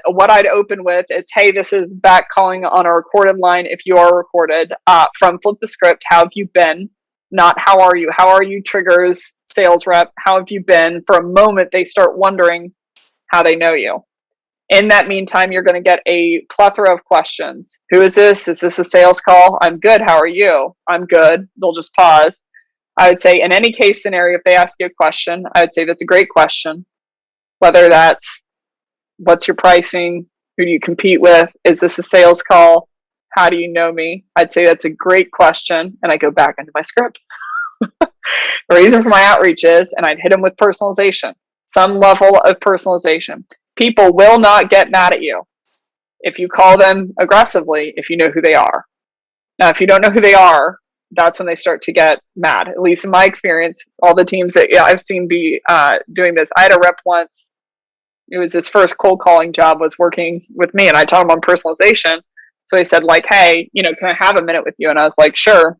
what I'd open with is, hey, this is Becc calling on a recorded line. If you are recorded, from Flip the Script, how have you been? Not how are you? How are you triggers sales rep. How have you been? For a moment, they start wondering how they know you. In that meantime, you're going to get a plethora of questions. Who is this? Is this a sales call? I'm good. How are you? I'm good. They'll just pause. I would say in any case scenario, if they ask you a question, I would say that's a great question. Whether that's, what's your pricing? Who do you compete with? Is this a sales call? How do you know me? I'd say that's a great question. And I go back into my script. The reason for my outreach is, and I'd hit them with personalization, some level of personalization. People will not get mad at you if you call them aggressively, if you know who they are. Now, if you don't know who they are, that's when they start to get mad. At least in my experience, all the teams that I've seen be doing this. I had a rep once. It was his first cold calling job, was working with me, and I taught him on personalization. So he said, like, hey, can I have a minute with you? And I was like, sure.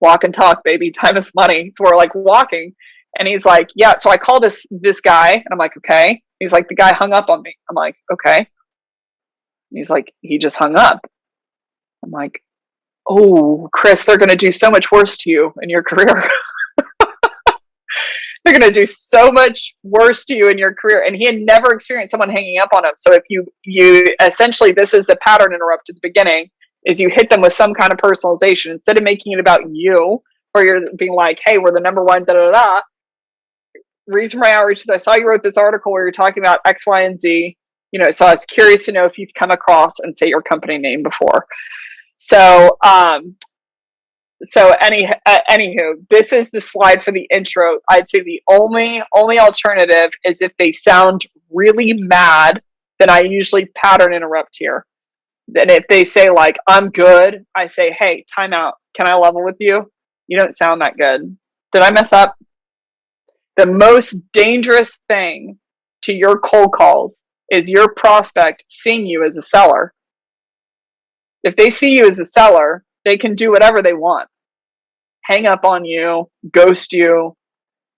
Walk and talk, baby. Time is money. So we're like walking, and he's like, yeah. So I call this guy, and I'm like, okay. He's like, the guy hung up on me. I'm like, okay. And he's like, he just hung up. I'm like, oh, Chris, they're going to do so much worse to you in your career. They're going to do so much worse to you in your career. And he had never experienced someone hanging up on him. So if you essentially, this is the pattern interrupt at the beginning, is you hit them with some kind of personalization. Instead of making it about you, or you're being like, hey, we're the number one, da da da. Reason for my outreach is I saw you wrote this article where you're talking about X, Y, and Z. So I was curious to know if you've come across and say your company name before. So, anywho, this is the slide for the intro. I'd say the only alternative is if they sound really mad, then I usually pattern interrupt here. Then if they say like, I'm good, I say, hey, time out. Can I level with you? You don't sound that good. Did I mess up? The most dangerous thing to your cold calls is your prospect seeing you as a seller. If they see you as a seller, they can do whatever they want. Hang up on you, ghost you,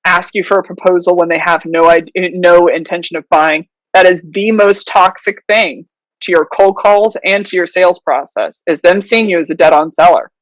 ask you for a proposal when they have no intention of buying. That is the most toxic thing to your cold calls and to your sales process, is them seeing you as a dead-on seller.